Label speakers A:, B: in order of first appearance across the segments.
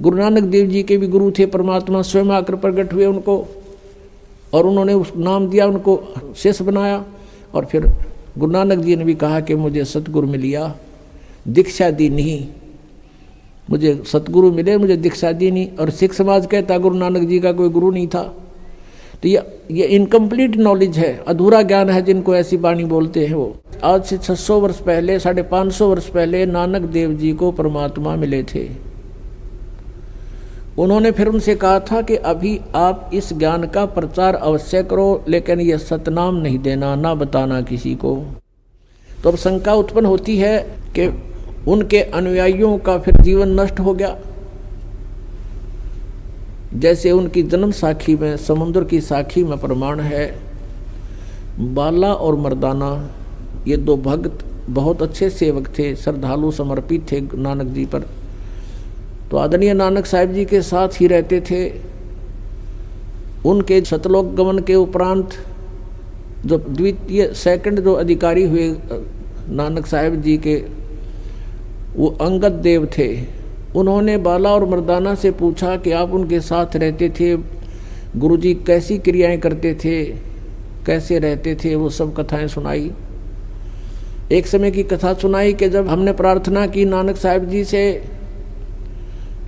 A: गुरु नानक देव जी के भी गुरु थे, परमात्मा स्वयं आकर प्रकट हुए उनको, और उन्होंने उस नाम दिया, उनको शिष्य बनाया। और फिर गुरु नानक जी ने भी कहा कि मुझे सतगुरु मिल गया, दीक्षा दी नहीं, मुझे सतगुरु मिले, मुझे दीक्षा दी नहीं। और सिख समाज कहता गुरु नानक जी का कोई गुरु नहीं था। तो ये इनकम्प्लीट नॉलेज है, अधूरा ज्ञान है जिनको ऐसी वाणी बोलते हैं। वो आज से 600 वर्ष पहले, 550 वर्ष पहले नानक देव जी को परमात्मा मिले थे। उन्होंने फिर उनसे कहा था कि अभी आप इस ज्ञान का प्रचार अवश्य करो, लेकिन यह सतनाम नहीं देना, ना बताना किसी को। तो अब शंका उत्पन्न होती है कि उनके अनुयायियों का फिर जीवन नष्ट हो गया। जैसे उनकी जन्म साखी में, समुद्र की साखी में प्रमाण है, बाला और मर्दाना ये दो भक्त बहुत अच्छे सेवक थे, श्रद्धालु समर्पित थे नानक जी पर। तो आदरणीय नानक साहिब जी के साथ ही रहते थे। उनके सतलोक गमन के उपरांत जो सेकंड जो अधिकारी हुए नानक साहिब जी के, वो अंगद देव थे। उन्होंने बाला और मर्दाना से पूछा कि आप उनके साथ रहते थे, गुरुजी कैसी क्रियाएं करते थे, कैसे रहते थे, वो सब कथाएं सुनाई। एक समय की कथा सुनाई कि जब हमने प्रार्थना की नानक साहिब जी से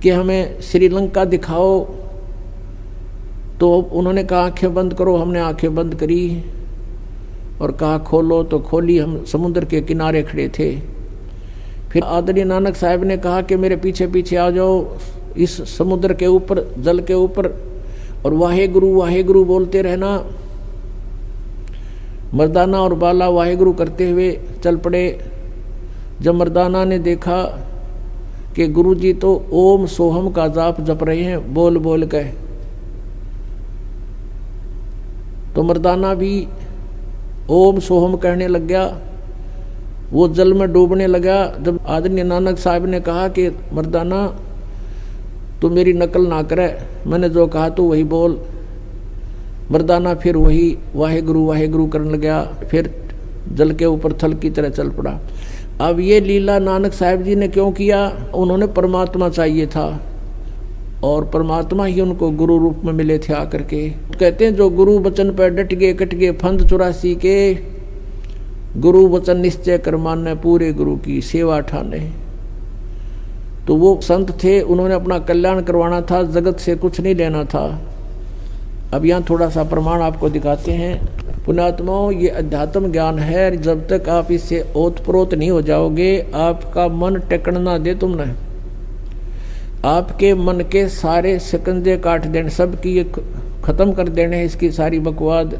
A: कि हमें श्रीलंका दिखाओ, तो उन्होंने कहा आंखें बंद करो। हमने आंखें बंद करी और कहा खोलो, तो खोली। हम समुद्र के किनारे खड़े थे। फिर आदरणीय नानक साहिब ने कहा कि मेरे पीछे पीछे आ जाओ इस समुद्र के ऊपर, जल के ऊपर, और वाहे गुरु बोलते रहना। मर्दाना और बाला वाहे गुरु करते हुए चल पड़े। जब मर्दाना ने देखा कि गुरुजी तो ओम सोहम का जाप जप रहे हैं बोल बोल के, तो मर्दाना भी ओम सोहम कहने लग गया। वो जल में डूबने लगा। जब आदरणीय नानक साहब ने कहा कि मर्दाना तू मेरी नकल ना करे, मैंने जो कहा तू वही बोल, मर्दाना फिर वही वाहे गुरु करने लगा। फिर जल के ऊपर थल की तरह चल पड़ा। अब ये लीला नानक साहिब जी ने क्यों किया? उन्होंने परमात्मा चाहिए था, और परमात्मा ही उनको गुरु रूप में मिले थे आकर के। कहते हैं जो गुरु वचन पर डट गए, कट गए फंद 84 के, गुरु वचन निश्चय कर माने, पूरे गुरु की सेवा ठाने। तो वो संत थे, उन्होंने अपना कल्याण करवाना था, जगत से कुछ नहीं लेना था। अब यहाँ थोड़ा सा प्रमाण आपको दिखाते हैं। पुण्यात्माओं, ये अध्यात्म ज्ञान है, जब तक आप इससे ओतप्रोत नहीं हो जाओगे, आपका मन टेकन ना दे तुमने, आपके मन के सारे शिकंजे काट देने, सब की ये खत्म कर देने इसकी सारी बकवाद,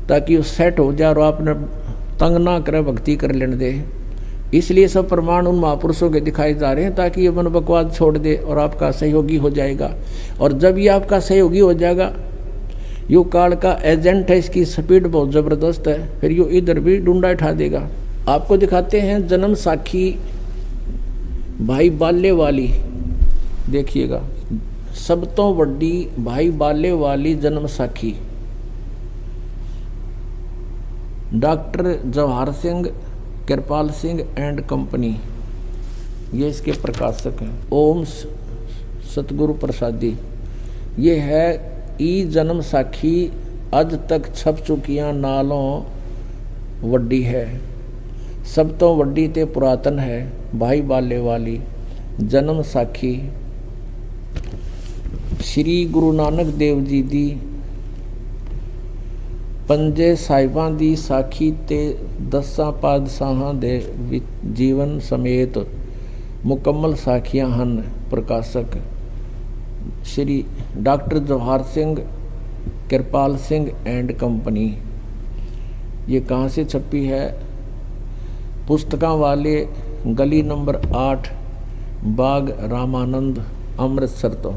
A: ताकि वो सेट हो जाए और आपने तंग ना करे, भक्ति कर लेने दे। इसलिए सब प्रमाण उन महापुरुषों के दिखाए जा रहे हैं, ताकि ये मन बकवाद छोड़ दे और आपका सहयोगी हो जाएगा। और जब ये आपका सहयोगी हो जाएगा, यो काल का एजेंट है, इसकी स्पीड बहुत ज़बरदस्त है, फिर यो इधर भी डूंडा उठा देगा। आपको दिखाते हैं जन्म साखी भाई बाले वाली, देखिएगा, सब तो बड़ी भाई बाले वाली जन्म साखी। Doctor Jawahar Singh, Kripal Singh and company, ये इसके प्रकाशक हैं। ओम सतगुरु प्रसादी, ये है ई जन्म साखी, अज तक छप चुकियां नालों वड्डी है, सब तो वड्डी ते पुरातन है, भाई बाले वाली जन्म साखी। श्री गुरु नानक देव जी दी पंजे साहिबां दी साखी ते 10 पातशाहां दे जीवन समेत मुकम्मल साखियां हन। प्रकाशक Shri doctor Jawahar Singh, Kripal Singh and company. ये कहाँ से छपी है? पुस्तकां वाले, गली नंबर 8, बाग रामानंद, अमृतसर। तो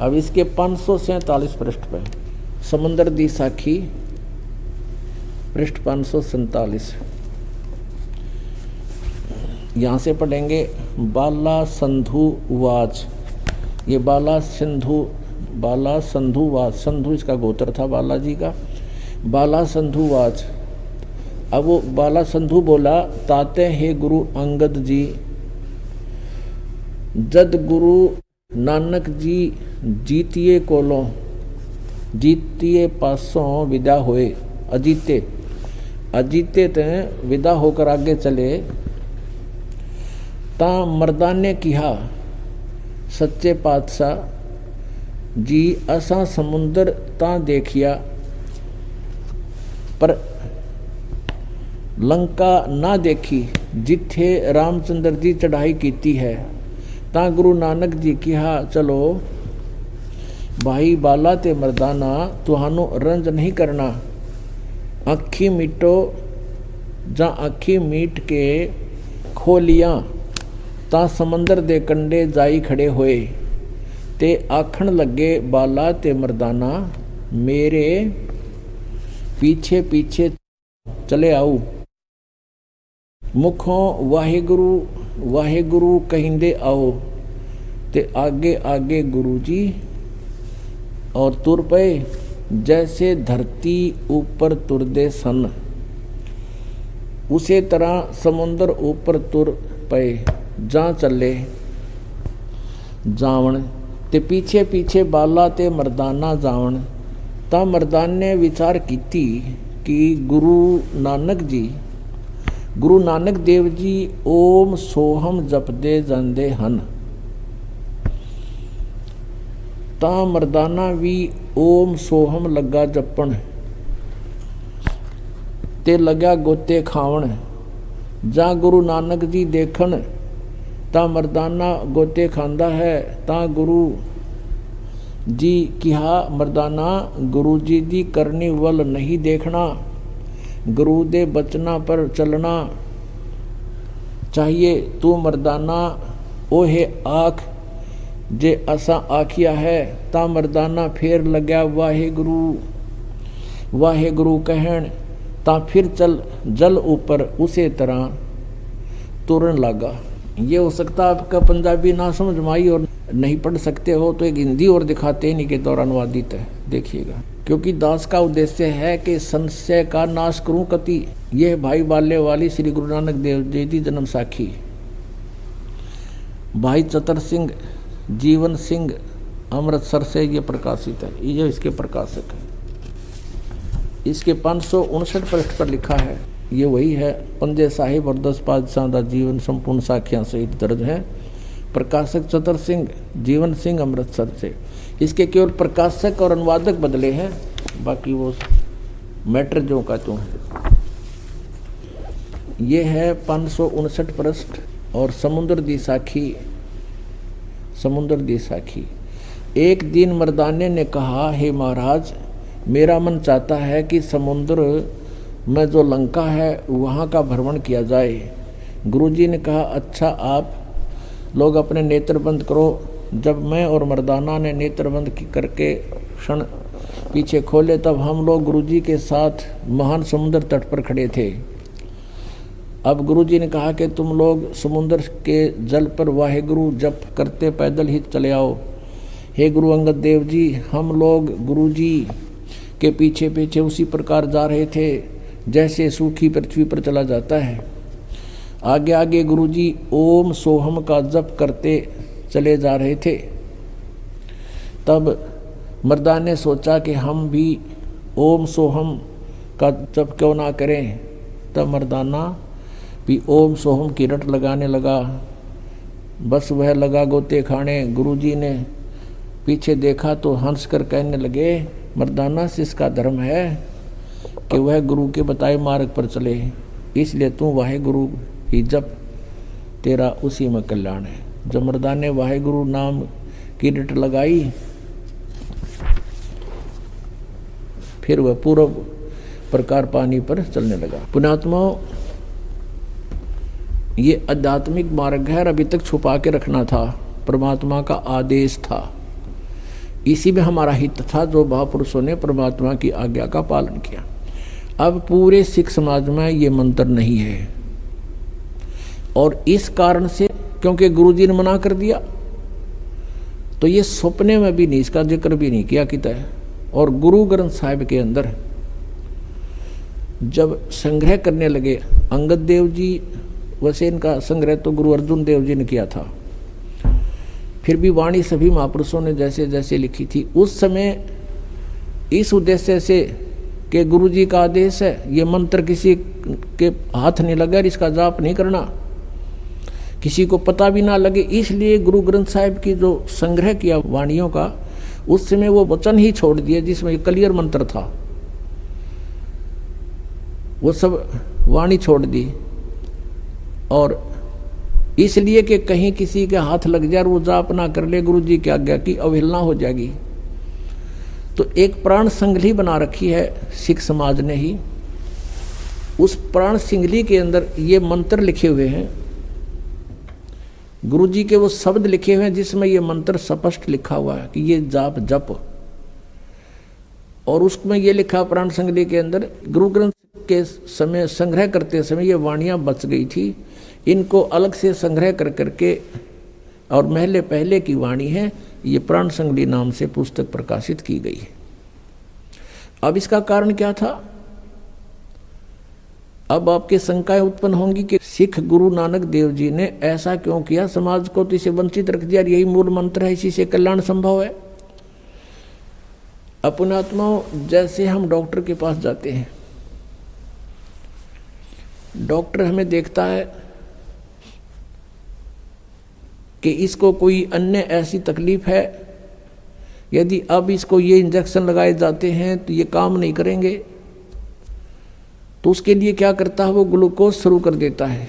A: अब इसके 547 पृष्ठ पे समुंदर दी साखी, पृष्ठ 547। यहाँ से पढ़ेंगे। बाला संधु वाच, ये बाला संधु वाच, संधु इसका गोत्र था बालाजी का। बाला संधु वाच, अब वो बाला संधु बोला, ताते हे गुरु अंगद जी, जद गुरु नानक जी जीतिए कोलों जीतिए पासों विदा होए, अजीते अजीते ते विदा होकर आगे चले, ता मर्दान ने कहा सच्चे पातशाह जी असा समुंदर ता देखिया पर लंका ना देखी जिथे रामचंद्र जी चढ़ाई कीती है। ता गुरु नानक जी कहा चलो भाई बाला ते मर्दाना तुहानू रंज नहीं करना, अखी मीटो जा अखी मीट के खोलियां ता समंदर दे कंडे जाई खड़े होए, ते आखण लगे बाला ते मर्दाना मेरे पीछे पीछे चले आओ। मुखों वाहेगुरु वाहेगुरु कहिंदे आओ, ते आगे आगे गुरु जी और तुर पे जैसे धरती ऊपर तुरदे सन, उसे तरह समुंदर ऊपर तुर पे जा चले जावण, ते पीछे पीछे बाला ते मर्दाना जावण। ता मर्दान ने विचार कीती कि गुरु नानक देव जी ओम सोहम जपदे जांदे हन। ता मर्दाना भी ओम सोहम लगा जपण, ते लग्या गोते खावण। जा गुरु नानक जी देखण ता मर्दाना गोते खांदा है। ता गुरु जी कहा मर्दाना गुरु जी दी करनी वल नहीं देखना, गुरु दे बचना पर चलना चाहिए। तू मर्दाना ओहे आख जे असा आखिया है। ता मर्दाना फेर लग्या वाहेगुरु वाहेगुरु कहण, ता फिर चल जल ऊपर उसे तरह तुरन लगा। ये हो सकता आपका पंजाबी ना समझ में आई और नहीं पढ़ सकते हो तो एक हिंदी और दिखाते नहीं के दौरान अनुवादित है, देखिएगा। क्योंकि दास का उद्देश्य है कि संशय का नाश करूं कति। यह भाई बाले वाली श्री गुरु नानक देव जी की जन्म साखी। भाई चतर सिंह जीवन सिंह अमृतसर से ये प्रकाशित है, ये इसके प्रकाशक है। इसके 559 पृष्ठ पर लिखा है, ये वही है। पंजे साहिब और 10 पातशाह का जीवन संपूर्ण साखियां सहित दर्ज है। प्रकाशक चतर सिंह जीवन सिंह अमृतसर से। इसके केवल प्रकाशक और अनुवादक बदले हैं, बाकी वो मैटर जो का तो है। ये है 559 पृष्ठ और समुद्र दी साखी। एक दिन मर्दाने ने कहा, हे महाराज मेरा मन चाहता है कि समुद्र में जो लंका है वहाँ का भ्रमण किया जाए। गुरुजी ने कहा अच्छा आप लोग अपने नेत्र बंद करो। जब मैं और मर्दाना ने नेत्र बंद करके क्षण पीछे खोले तब हम लोग गुरुजी के साथ महान समुद्र तट पर खड़े थे। अब गुरुजी ने कहा कि तुम लोग समुद्र के जल पर वाहेगुरु जप करते पैदल ही चले आओ। हे गुरु अंगद देव जी, हम लोग गुरुजी के पीछे पीछे उसी प्रकार जा रहे थे जैसे सूखी पृथ्वी पर चला जाता है। आगे आगे गुरुजी ओम सोहम का जप करते चले जा रहे थे। तब मर्दान ने सोचा कि हम भी ओम सोहम का जप क्यों ना करें। तब मर्दाना भी ओम सोहम की रट लगाने लगा। बस वह लगा गोते खाने। गुरुजी ने पीछे देखा तो हंस कर कहने लगे, मर्दाना से इसका धर्म है कि वह गुरु के बताए मार्ग पर चले, इसलिए तू वाहेगुरु ही जप, तेरा उसी में कल्याण है। जब मर्दान ने वाहेगुरु नाम की रट लगाई फिर वह पूर्व प्रकार पानी पर चलने लगा। पुण्यात्मा, ये आध्यात्मिक मार्ग है, अभी तक छुपा के रखना था, परमात्मा का आदेश था। इसी में हमारा हित था जो महापुरुषों ने परमात्मा की आज्ञा का पालन किया। अब पूरे सिख समाज में ये मंत्र नहीं है और इस कारण से क्योंकि गुरुजी ने मना कर दिया तो ये सपने में भी नहीं, इसका जिक्र भी नहीं किया किता है। और गुरु ग्रंथ साहिब के अंदर जब संग्रह करने लगे अंगद देव जी, वैसे इनका संग्रह तो गुरु अर्जुन देव जी ने किया था। फिर भी वाणी सभी महापुरुषों ने जैसे जैसे लिखी थी उस समय इस उद्देश्य से कि गुरु जी का आदेश है, ये मंत्र किसी के हाथ नहीं लगा, इसका जाप नहीं करना, किसी को पता भी ना लगे, इसलिए गुरु ग्रंथ साहिब की जो संग्रह किया वाणियों का, उस समय वो वचन ही छोड़ दिए जिसमें क्लियर मंत्र था, वो सब वाणी छोड़ दी। और इसलिए कि कहीं किसी के हाथ लग जाए और वो जाप ना कर ले, गुरु जी की आज्ञा की अवहेलना हो जाएगी। तो एक प्राण संगली बना रखी है सिख समाज ने ही। उस प्राण संगली के अंदर ये मंत्र लिखे हुए हैं, गुरु जी के वो शब्द लिखे हुए हैं जिसमें ये मंत्र स्पष्ट लिखा हुआ है कि ये जाप जप। और उसमें ये लिखा प्राण संगली के अंदर, गुरु ग्रंथ के समय संग्रह करते समय ये वाणियाँ बच गई थी, इनको अलग से संग्रह कर करके, और महले पहले की वाणी है, ये प्राण संगली नाम से पुस्तक प्रकाशित की गई है। अब इसका कारण क्या था? अब आपके शंकाएं उत्पन्न होंगी कि सिख गुरु नानक देव जी ने ऐसा क्यों किया, समाज को तो इसे वंचित रख दिया, यही मूल मंत्र है, इसी से कल्याण संभव है। अपने आत्माओं, जैसे हम डॉक्टर के पास जाते हैं, डॉक्टर हमें देखता है कि इसको कोई अन्य ऐसी तकलीफ है, यदि अब इसको ये इंजेक्शन लगाए जाते हैं तो ये काम नहीं करेंगे, तो उसके लिए क्या करता है, वो ग्लूकोज शुरू कर देता है,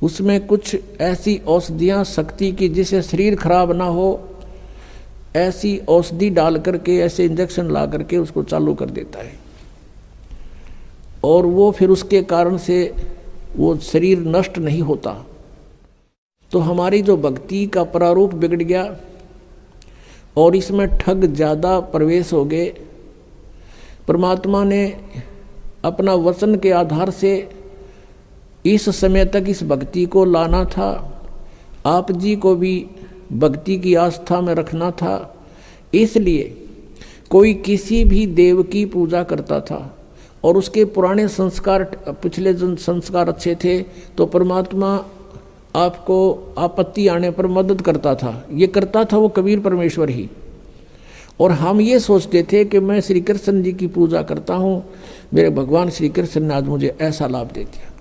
A: उसमें कुछ ऐसी औषधियाँ शक्ति की जिससे शरीर खराब ना हो, ऐसी औषधि डाल करके, ऐसे इंजेक्शन ला करके उसको चालू कर देता है। और वो फिर उसके कारण से वो शरीर नष्ट नहीं होता। तो हमारी जो भक्ति का प्रारूप बिगड़ गया और इसमें ठग ज़्यादा प्रवेश हो गए। परमात्मा ने अपना वचन के आधार से इस समय तक इस भक्ति को लाना था, आप जी को भी भक्ति की आस्था में रखना था। इसलिए कोई किसी भी देव की पूजा करता था और उसके पुराने संस्कार, पिछले जन संस्कार अच्छे थे, तो परमात्मा आपको आपत्ति आने पर मदद करता था। ये करता था वो कबीर परमेश्वर ही। और हम ये सोचते थे कि मैं श्री कृष्ण जी की पूजा करता हूँ, मेरे भगवान श्री कृष्ण ने आज मुझे ऐसा लाभ दे दिया।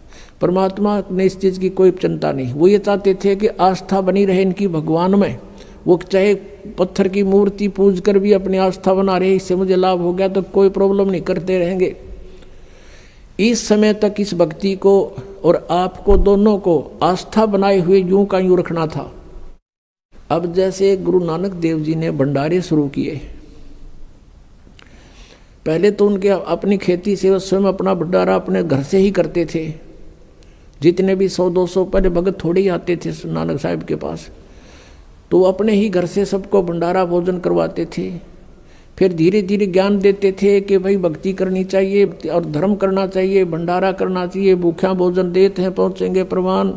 A: परमात्मा ने इस चीज़ की कोई चिंता नहीं, वो ये चाहते थे कि आस्था बनी रहे इनकी भगवान में। वो चाहे पत्थर की मूर्ति पूज कर भी अपनी आस्था बना रहे, इससे मुझे लाभ हो गया तो कोई प्रॉब्लम नहीं, करते रहेंगे। इस समय तक इस भक्ति को और आपको दोनों को आस्था बनाए हुए यूं का यूं रखना था। अब जैसे गुरु नानक देव जी ने भंडारे शुरू किए, पहले तो उनके अपनी खेती से वो स्वयं अपना भंडारा अपने घर से ही करते थे। जितने भी 100-200 पहले भगत थोड़े ही आते थे नानक साहिब के पास, तो अपने ही घर से सबको भंडारा भोजन करवाते थे। फिर धीरे धीरे ज्ञान देते थे कि भाई भक्ति करनी चाहिए और धर्म करना चाहिए, भंडारा करना चाहिए, भूखा भोजन देते हैं पहुँचेंगे प्रमाण,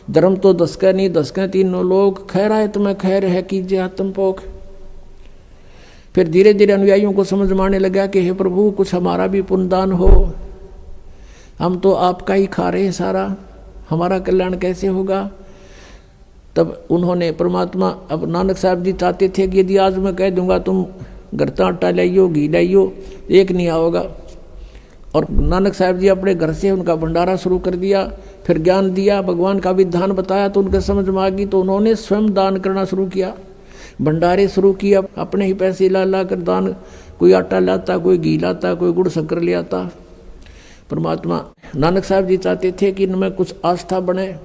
A: धर्म तो दसका नहीं, दसका तीनों लोग, खैर आए तुम्हें खैर है कीजिए आत्मपोख। फिर धीरे धीरे अनुयायियों को समझ में आने लगा कि हे प्रभु कुछ हमारा भी पुण्यदान हो, हम तो आपका ही खा रहे हैं सारा, हमारा कल्याण कैसे होगा। तब उन्होंने परमात्मा, अब नानक साहब जी चाहते थे कि यदि आज मैं कह दूंगा तुम घर का आटा लाइयो, घी लाइयो, एक नहीं आओगा। और नानक साहब जी अपने घर से उनका भंडारा शुरू कर दिया। फिर ज्ञान दिया, भगवान का विधान बताया तो उनके समझ में आ गई, तो उन्होंने स्वयं दान करना शुरू किया, भंडारे शुरू किया, अपने ही पैसे ला ला कर दान, कोई आटा लाता, कोई घी लाता, कोई गुड़ शक्कर ले आता। परमात्मा नानक साहब जी चाहते थे कि इनमें कुछ आस्था बने,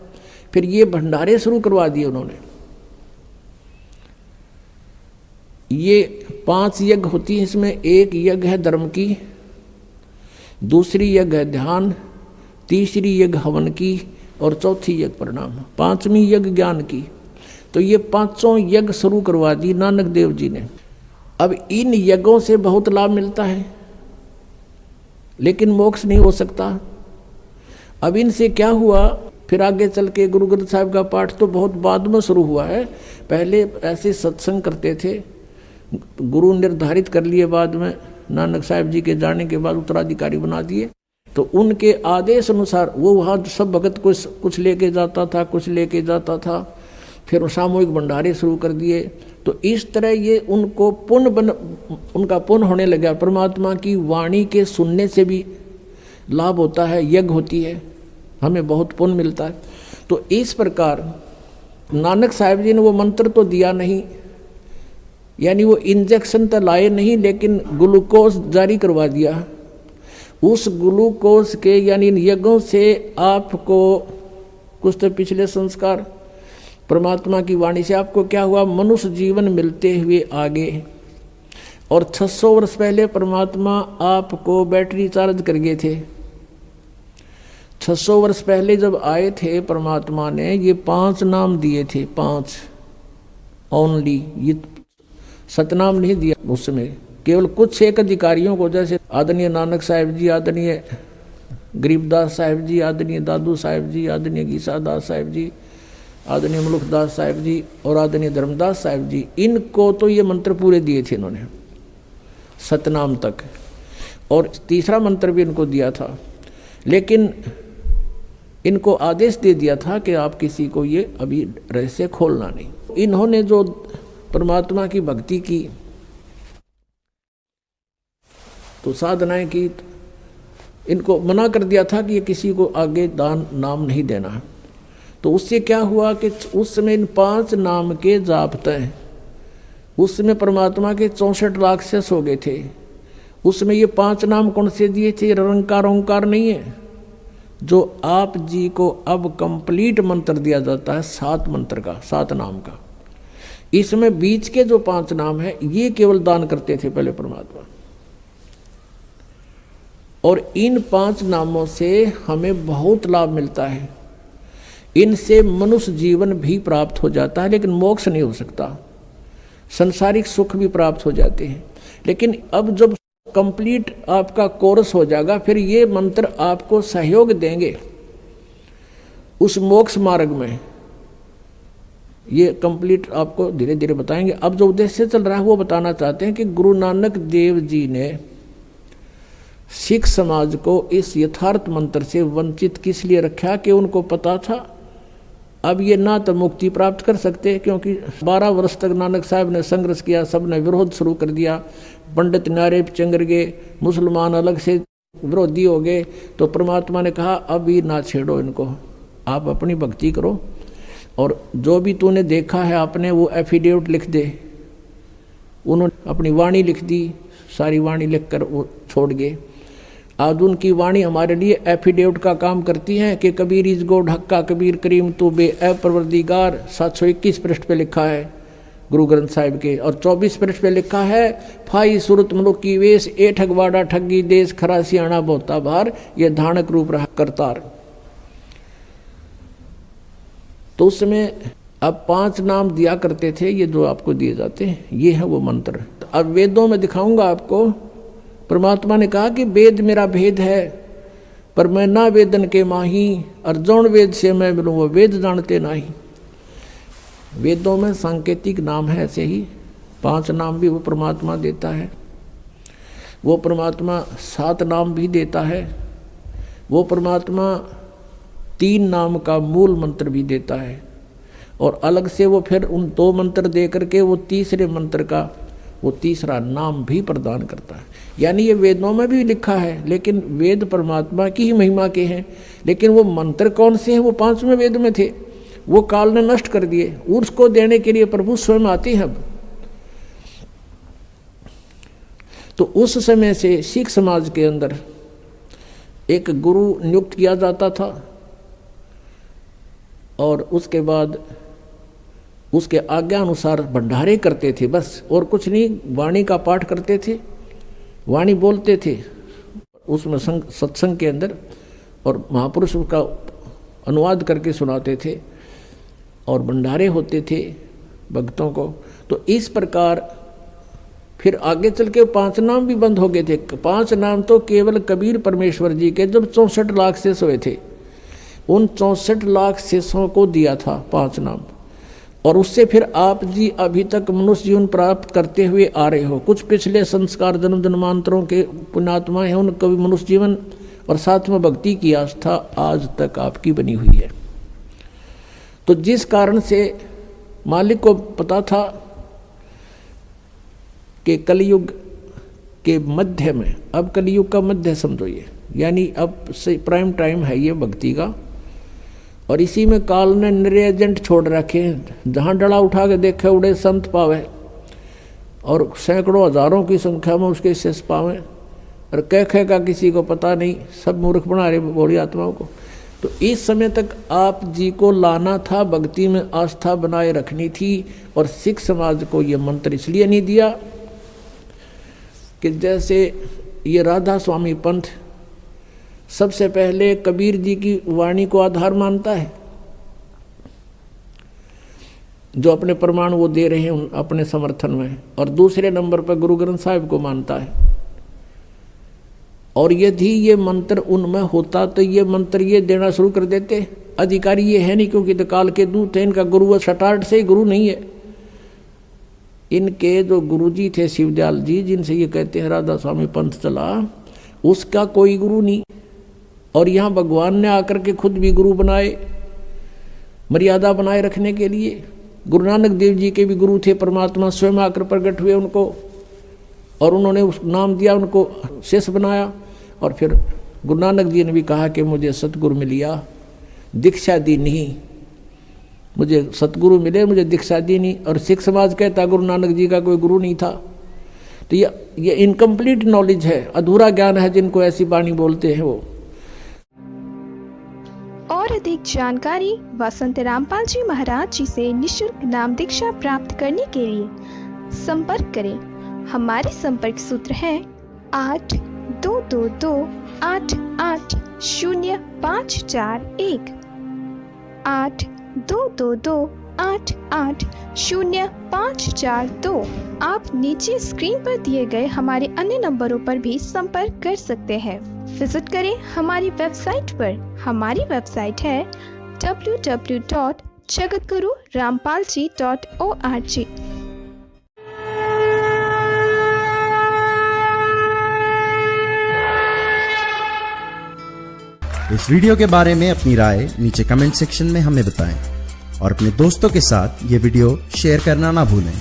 A: फिर ये भंडारे शुरू करवा दिए उन्होंने। ये 5 यज्ञ होती है, इसमें एक यज्ञ है धर्म की, दूसरी यज्ञ है ध्यान, तीसरी यज्ञ हवन की और चौथी यज्ञ प्रणाम, 5वीं यज्ञ ज्ञान की। तो ये 5 यज्ञ शुरू करवा दी नानक देव जी ने। अब इन यज्ञों से बहुत लाभ मिलता है, लेकिन मोक्ष नहीं हो सकता। अब इनसे क्या हुआ, फिर आगे चल के गुरु ग्रंथ साहिब का पाठ तो बहुत बाद में शुरू हुआ है। पहले ऐसे सत्संग करते थे, गुरु निर्धारित कर लिए, बाद में नानक साहिब जी के जाने के बाद उत्तराधिकारी बना दिए। तो उनके आदेश अनुसार वो वहाँ सब भगत कुछ लेके जाता था, कुछ लेके जाता था। फिर सामूहिक भंडारे शुरू कर दिए। तो इस तरह ये उनको उनका पुण्य होने लगा। परमात्मा की वाणी के सुनने से भी लाभ होता है, यज्ञ होती है, हमें बहुत पुण्य मिलता है। तो इस प्रकार नानक साहब जी ने वो मंत्र तो दिया नहीं, यानी वो इंजेक्शन तो लाए नहीं, लेकिन ग्लूकोज जारी करवा दिया। उस ग्लूकोज के यानी इन यज्ञों से आपको कुछ तो पिछले संस्कार परमात्मा की वाणी से आपको क्या हुआ, मनुष्य जीवन मिलते हुए आगे। और 600 वर्ष पहले परमात्मा आपको बैटरी चार्ज कर गए थे। 600 वर्ष पहले जब आए थे परमात्मा ने ये 5 नाम दिए थे, 5 ओनली, ये सतनाम नहीं दिया उस समय, केवल कुछ एक अधिकारियों को, जैसे आदरणीय नानक साहिब जी, आदरणीय गरीबदास साहिब जी, आदरणीय दादू साहिब जी, आदरणीय गीसादास साहिब जी, आदरणीय मुलुखदास साहिब जी और आदरणीय धर्मदास साहिब जी, इनको तो ये मंत्र पूरे दिए थे इन्होंने सतनाम तक। और तीसरा मंत्र भी इनको दिया था, लेकिन इनको आदेश दे दिया था कि आप किसी को ये अभी रहस्य खोलना नहीं। इन्होंने जो परमात्मा की भक्ति की, तो साधनाएं की, इनको मना कर दिया था कि ये किसी को आगे दान नाम नहीं देना। तो उससे क्या हुआ कि उस समय इन 5 नाम के जापते, उस समय परमात्मा के 64 लाख शेष हो गए थे। उसमें ये 5 नाम कौन से दिए थे, निरंकार ओंकार नहीं है, जो आप जी को अब कंप्लीट मंत्र दिया जाता है 7 मंत्र का, 7 नाम का। इसमें बीच के जो 5 नाम है ये केवल दान करते थे पहले परमात्मा। और इन 5 नामों से हमें बहुत लाभ मिलता है। इनसे मनुष्य जीवन भी प्राप्त हो जाता है, लेकिन मोक्ष नहीं हो सकता। संसारिक सुख भी प्राप्त हो जाते हैं, लेकिन अब जब कंप्लीट आपका कोर्स हो जाएगा, फिर ये मंत्र आपको सहयोग देंगे उस मोक्ष मार्ग में। ये कंप्लीट आपको धीरे धीरे बताएंगे। अब जो उद्देश्य चल रहा है वो बताना चाहते हैं कि गुरु नानक देव जी ने सिख समाज को इस यथार्थ मंत्र से वंचित किस लिए रखा, कि उनको पता था अब ये ना तो मुक्ति प्राप्त कर सकते, क्योंकि 12 वर्ष तक नानक साहब ने संघर्ष किया, सब ने विरोध शुरू कर दिया, पंडित नारे चंगर गए, मुसलमान अलग से विरोधी हो गए। तो परमात्मा ने कहा अब ये ना छेड़ो इनको, आप अपनी भक्ति करो, और जो भी तूने देखा है आपने वो एफिडेविट लिख दे। उन्होंने अपनी वाणी लिख दी, सारी वाणी लिखकर वो छोड़ गए। आज उनकी वाणी हमारे लिए एफिडेविट का काम करती है कि कबीर इज गॉड, हक्का कबीर करीम तू बे ए परवरदिगार। 721 पृष्ठ पे लिखा है गुरु ग्रंथ साहिब के, और 24 पृष्ठ पे लिखा है फाई सूरत मनुख की वेश, ए ठगवाड़ा ठगी देश, खरा सियाणा बोता भार, ये धानक रूप रहा करतार। तो उस समय अब 5 नाम दिया करते थे, ये जो आपको दिए जाते हैं ये है वो मंत्र। तो अब वेदों में दिखाऊंगा आपको। परमात्मा ने कहा कि वेद मेरा भेद है, पर मैं ना वेदन के माही, और जौन वेद से मैं मिलूँ वो वेद जानते नहीं। वेदों में सांकेतिक नाम है, ऐसे ही 5 नाम भी वो परमात्मा देता है। वो परमात्मा 7 नाम भी देता है। वो परमात्मा 3 नाम का मूल मंत्र भी देता है, और अलग से वो फिर उन 2 मंत्र दे करके वो तीसरे मंत्र का वो तीसरा नाम भी प्रदान करता है। यानी ये वेदों में भी लिखा है, लेकिन वेद परमात्मा की ही महिमा के हैं, लेकिन वो मंत्र कौन से हैं, वो 5वें वेद में थे, वो काल ने नष्ट कर दिए। उसको देने के लिए प्रभु स्वयं आते हैं अब। तो उस समय से सिख समाज के अंदर एक गुरु नियुक्त किया जाता था, और उसके बाद उसके आज्ञा अनुसार भंडारे करते थे, बस और कुछ नहीं। वाणी का पाठ करते थे, वाणी बोलते थे उसमें सत्संग के अंदर, और महापुरुष का अनुवाद करके सुनाते थे, और भंडारे होते थे भक्तों को। तो इस प्रकार फिर आगे चल के 5 नाम भी बंद हो गए थे। 5 नाम तो केवल कबीर परमेश्वर जी के जब 64 लाख शेष हुए थे, उन 64 लाख शेषों को दिया था 5 नाम। और उससे फिर आप जी अभी तक मनुष्य जीवन प्राप्त करते हुए आ रहे हो। कुछ पिछले संस्कार जन्म जन्मांतरों के पुण्यात्मा हैं, उनका भी मनुष्य जीवन और साथ में भक्ति की आस्था आज तक आपकी बनी हुई है। तो जिस कारण से मालिक को पता था कि कलयुग के मध्य में, अब कलयुग का मध्य समझो ये, यानी अब से प्राइम टाइम है ये भक्ति का, और इसी में काल ने निरे एजेंट छोड़ रखे हैं। जहाँ डला उठा के देखे उड़े संत पावे, और सैकड़ों हजारों की संख्या में उसके शेष पावे, और कह का किसी को पता नहीं, सब मूर्ख बना रहे बोली आत्माओं को। तो इस समय तक आप जी को लाना था, भक्ति में आस्था बनाए रखनी थी। और सिख समाज को ये मंत्र इसलिए नहीं दिया कि जैसे ये राधा स्वामी पंथ सबसे पहले कबीर जी की वाणी को आधार मानता है, जो अपने प्रमाण वो दे रहे हैं अपने समर्थन में, और दूसरे नंबर पर गुरु ग्रंथ साहिब को मानता है। और यदि ये मंत्र उनमें होता तो ये मंत्र ये देना शुरू कर देते। अधिकारी ये है नहीं, क्योंकि तो काल के दूत है, इनका गुरु स्टार्ट से ही गुरु नहीं है। इनके जो गुरुजी थे शिवदयाल जी, जिनसे ये कहते हैं राधा स्वामी पंथ चला, उसका कोई गुरु नहीं। और यहाँ भगवान ने आकर के खुद भी गुरु बनाए, मर्यादा बनाए रखने के लिए। गुरु नानक देव जी के भी गुरु थे, परमात्मा स्वयं आकर प्रकट हुए उनको, और उन्होंने उस नाम दिया, उनको शिष्य बनाया। और फिर गुरु नानक जी ने भी कहा कि मुझे सतगुरु मिलिया, दीक्षा दी नहीं, मुझे सतगुरु मिले, मुझे दीक्षा दी नहीं। और सिख समाज कहता गुरु नानक जी का कोई गुरु नहीं था। तो ये इनकम्प्लीट नॉलेज है, अधूरा ज्ञान है जिनको ऐसी वाणी बोलते हैं वो।
B: और अधिक जानकारी वसंत रामपाल जी महाराज जी से निःशुल्क नाम दीक्षा प्राप्त करने के लिए संपर्क करें। हमारे संपर्क सूत्र हैं 8222880541 8222880542। आप नीचे स्क्रीन पर दिए गए हमारे अन्य नंबरों पर भी संपर्क कर सकते हैं। विजिट करें हमारी वेबसाइट पर। हमारी वेबसाइट है www.jagatgururampalji.org।
C: इस वीडियो के बारे में अपनी राय नीचे कमेंट सेक्शन में हमें बताएं और अपने दोस्तों के साथ ये वीडियो शेयर करना ना भूलें।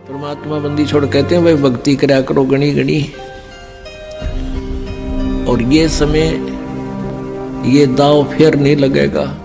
A: परमात्मा बंदी छोड़ कहते हैं भाई भक्ति करा करो गणी गणी। और ये समय ये दाव फिर नहीं लगेगा।